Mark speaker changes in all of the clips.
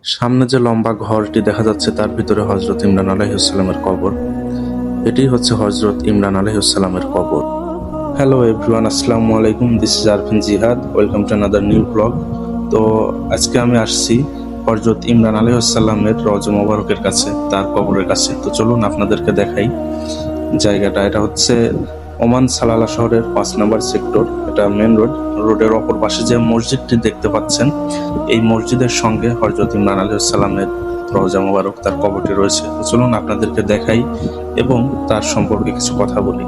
Speaker 1: সামনে যে লম্বা ঘরটি দেখা যাচ্ছে তার ভিতরে হযরত ইমরান আলাইহিসসালামের কবর। এটি হচ্ছে হযরত ইমরান আলাইহিসসালামের কবর। হ্যালো এভরিওয়ান, আসসালামু আলাইকুম। দিস ইজ আরফিন জিহাদ। Welcome to another new blog. তো আজকে আমি আসছি হযরত ইমরান আলাইহিসসালামের রওজা মোবারকের কাছে, তার কবরের কাছে। তো চলুন আপনাদেরকে দেখাই জায়গাটা। এটা হচ্ছে ওমান সালালা শহরের 5 নম্বর সেক্টর। এটা মেন রোড। রোডের অপর পাশে যে মসজিদটি দেখতে পাচ্ছেন, এই মসজিদের সঙ্গে হযরত ইমরান আলাইহিসসালামের রওজা মোবারক, তার কবরটি রয়েছে। তো চলুন আপনাদেরকে দেখাই এবং তার সম্পর্কে কিছু কথা বলি।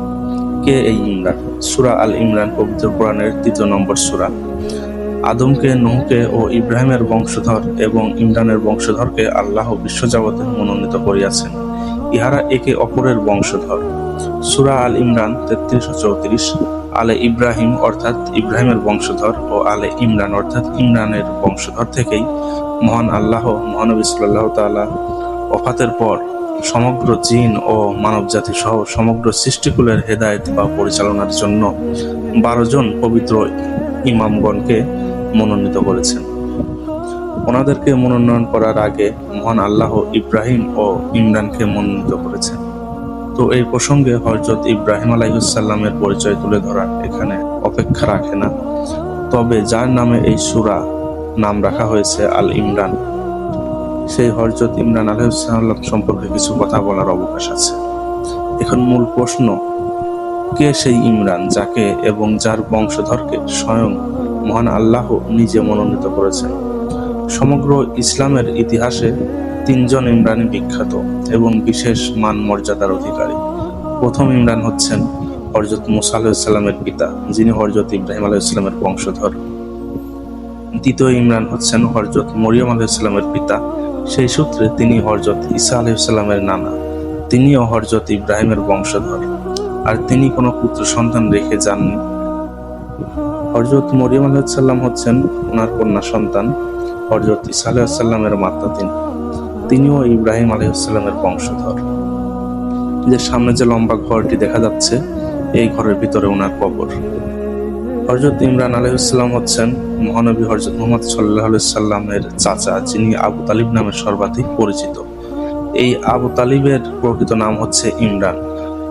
Speaker 1: কে এই ইমরান? সূরা আল ইমরান পবিত্র কোরআনের 3 নম্বর সূরা। আদমকে, নূহকে ও ইব্রাহিমের বংশধর এবং ইমরানের বংশধরকে আল্লাহ বিশ্বজগতে মনোনীত করিয়াছেন। ইহারা একে অপরের বংশধর। সূরা আল ইমরান 33 ও 34। আলে ইব্রাহিম অর্থাৎ ইব্রাহিমের বংশধর ও আলে ইমরান অর্থাৎ ইমরানের বংশধর থেকেই মহান আল্লাহ মহানবী সাল্লাল্লাহু তাআলা ওফাতের পর সমগ্র জিন ও মানবজাতি সহ সমগ্র সৃষ্টিকুলের হেদায়েত বা পরিচালনার জন্য 12 জন পবিত্র ইমামগণকে মনোনীত করেছেন। ওনাদেরকে মনোনয়ন করার আগে মহান আল্লাহ ইব্রাহিম ও ইমরানকে মনোনীত করেছেন। তো এই প্রসঙ্গে হযরত ইব্রাহিম আলাইহিসসালামের পরিচয় তুলে ধরা এখানে অপেক্ষা রাখে না। তবে যার নামে এই সূরা নাম রাখা হয়েছে আল ইমরান, সেই হযরত ইমরান আলাইহিসসালাম সম্পর্কে কিছু কথা বলার অবকাশ আছে। এখন মূল প্রশ্ন, কে সেই ইমরান যাকে এবং যার বংশধরকে স্বয়ং মহান আল্লাহ নিজে মনোনীত করেছেন? সমগ্র ইসলামের ইতিহাসে 3 জন ইমরানই বিখ্যাত এবং বিশেষ মান মর্যাদার অধিকারী। প্রথম ইমরান হচ্ছেন হযরত মুসা আলাইহিসসালামের পিতা, যিনি হযরত ইব্রাহিম আলাইহিসসালামের বংশধর। দ্বিতীয় ইমরান হচ্ছেন হযরত মরিয়ম আলাইহিসসালামের পিতা, সেই সূত্রে তিনি হযরত ঈসা আলাইহিসসালামের নানা। তিনিও হযরত ইব্রাহিমের বংশধর, আর তিনি কোনো পুত্র সন্তান রেখে যাননি। হযরত মরিয়ম আলাইহিসসালাম হচ্ছেন ওনার কন্যা সন্তান। হযরত ঈসা আলাইহিসসালামের মাতা তিনিও ইব্রাহিম আলাইহিসসালামের বংশধর। যে সামনে যে লম্বা ঘরটি দেখা যাচ্ছে, এই ঘরের ভিতরে ওনার কবর। হযরত ইমরান আলাইহিসসালাম হচ্ছেন মহানবী হযরত মুহাম্মদ সাল্লাল্লাহু আলাইহি সাল্লামের চাচা, যিনি আবু তালিব নামে সর্বাধিক পরিচিত। এই আবু তালিবের প্রকৃত নাম হচ্ছে ইমরান,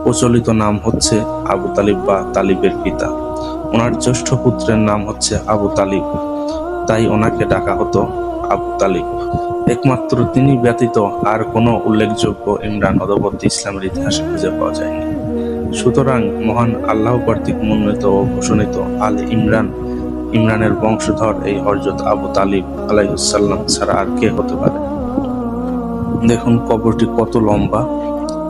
Speaker 1: প্রচলিত নাম হচ্ছে আবু তালিব বা তালিবের পিতা। ওনার জ্যেষ্ঠ পুত্রের নাম হচ্ছে আবু তালিব, তাই ওনাকে ডাকা হতো আবু তালিব। একমাত্র তিনি ব্যতীত আর কোনো উল্লেখযোগ্য ইমরান অদবর্তী ইসলামের ইতিহাসে খুঁজে পাওয়া যায়নি। সুতরাং মহান আল্লাহ কর্তৃক মনোনীত ও ঘোষণিত আল ইমরান, ইমরানের বংশধর এই হযরত আবু তালিব আলাইহিসসালাম ছাড়া আর কে হতে পারে? দেখুন কবরটি কত লম্বা।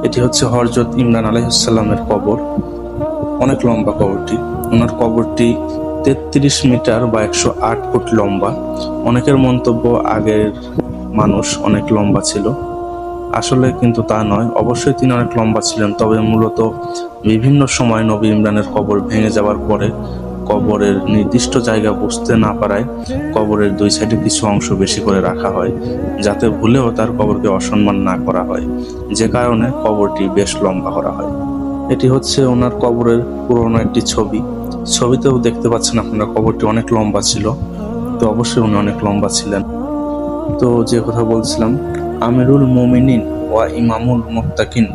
Speaker 1: এটি হচ্ছে হযরত ইমরান আলাইহিসসালামের কবর। অনেক লম্বা কবরটি। ওনার কবরটি 33 মিটার বা 108 ফুট লম্বা। অনেকের মন্তব্য আগের মানুষ অনেক লম্বা ছিল, আসলে কিন্তু তা নয়। অবশ্যই তিনি অনেক লম্বা ছিলেন, তবে মূলত বিভিন্ন সময় নবী ইমরানের কবর ভেঙে যাওয়ার পরে কবরের নির্দিষ্ট জায়গা বুঝতে না পারায় কবরের 2 সাইডে কিছু অংশ বেশি করে রাখা হয়, যাতে ভুলেও তার কবরকে অসম্মান না করা হয়, যে কারণে কবরটি বেশ লম্বা করা হয়। এটি হচ্ছে ওনার কবরের পুরনো একটি ছবি। ছবিতেও দেখতে পাচ্ছেন আপনারা কবরটি অনেক লম্বা ছিল। তো অবশ্যই উনি অনেক লম্বা ছিলেন। তো যে কথা বলছিলাম, আমিরুল মুমিনিন ওয়া ইমামুল মুত্তাকিন,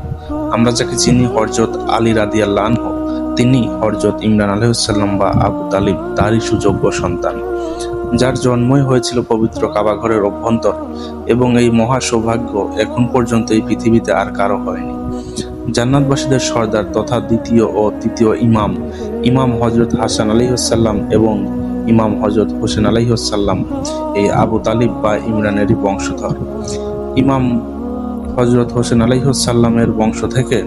Speaker 1: আমরা যাকে চিনি হযরত আলী রাদিয়াল্লাহু আনহু, তিনি হযরত ইমরান আলাইহিসসালাম বা আবু তালিব তারই সুযোগ্য সন্তান, যার জন্মই হয়েছিল পবিত্র কাবা ঘরের অভ্যন্তর। এবং এই মহা সৌভাগ্য এখন পর্যন্ত এই পৃথিবীতে আর কারো হয়নি। জান্নাতবাসীদের সর্দার তথা দ্বিতীয় ও তৃতীয় ইমাম হযরত হাসান আলাইহিসসালাম এবং ইমাম হযরত হোসেন আলাইহিসসালাম এই আবু তালিব বা ইমরানেরই বংশধর। ইমাম হযরত হোসেন আলাইহিসসালামের বংশ থেকে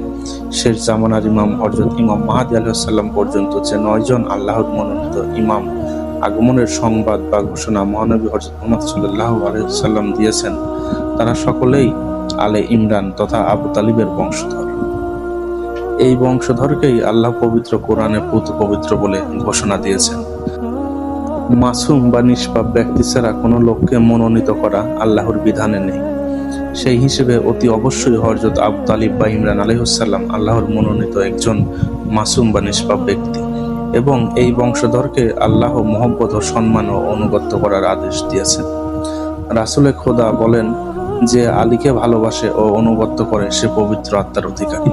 Speaker 1: শেষ জামানার ইমাম হযরত ইমাম মাহদী আলাইহিসসালাম পর্যন্ত যে 9 জন আল্লাহর মনোনীত ইমাম আগমনের সংবাদ বা ঘোষণা মহানবী হযরত মুহাম্মদ সাল্লাল্লাহু আলাইহি ওয়াসাল্লাম দিয়েছেন, তারা সকলেই আলে ইমরান তথা আবু তালিবের বংশধর। এই বংশধরকেই আল্লাহ পবিত্র কোরআনে পবিত্র বলে ঘোষণা দিয়েছেন। মাসুম বা নিষ্পাপ ব্যক্তি ছাড়া কোনো লোককে মনোনীত করা আল্লাহর বিধানে নেই। সেই হিসেবে অতি অবশ্যই হযরত আবু তালিব বা ইমরান আলাইহিসসালাম আল্লাহর মনোনীত একজন মাসুম বা নিষ্পাপ ব্যক্তি, এবং এই বংশধরকে আল্লাহ মহব্বত ও সম্মান ও অনুগত্য করার আদেশ দিয়েছেন। রাসূলে খোদা বলেন যে আলীকে ভালোবাসে ও অনুগত করে সে পবিত্র আত্মার অধিকারী।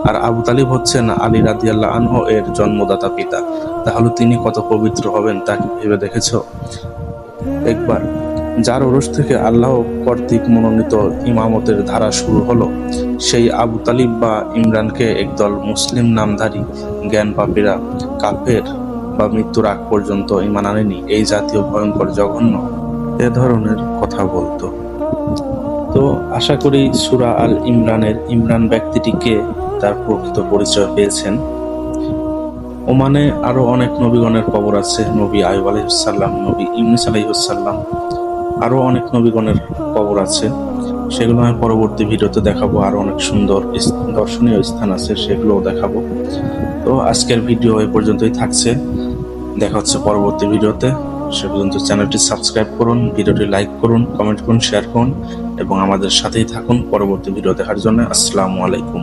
Speaker 1: আর আবু তালিব হচ্ছেন আলী রাদিয়াল্লাহু আনহু এর জন্মদাতা পিতা। তাহলে তিনি কত পবিত্র হবেন তা কি ভেবে দেখেছো একবার? যার ওরস থেকে আল্লাহ কর্তৃক মনোনীত ইমামতের ধারা শুরু হলো, সেই আবু তালিব বা ইমরানকে একদল মুসলিম নামধারী জ্ঞান পাপীরা কাফের বা মৃত্যুর আগ পর্যন্ত ঈমান আনেনি, এই জাতীয় ভয়ঙ্কর জঘন্য এ ধরনের কথা বলতো। তো আশা করি সূরা আল ইমরানের ইমরান ব্যক্তিটিকে তার প্রকৃত পরিচয় পেয়েছেন। ওমানে আরো অনেক নবীগণের কবর আছে, নবী আইয়ুব আলাইহিস সালাম, নবী ইউনূস আলাইহিস সালাম, আরো অনেক নবীগণের কবর আছে। সেগুলো আমি পরবর্তী ভিডিওতে দেখাবো। আরো অনেক সুন্দর দর্শনীয় স্থান আছে, সেগুলোও দেখাবো। তো আজকের ভিডিও এই পর্যন্তই থাকছে। দেখা হচ্ছে পরবর্তী ভিডিওতে। সে পর্যন্ত চ্যানেলটি সাবস্ক্রাইব করুন, ভিডিওটি লাইক করুন, কমেন্ট করুন, শেয়ার করুন এবং আমাদের সাথেই থাকুন পরবর্তী ভিডিও দেখার জন্য। আসসালামু আলাইকুম।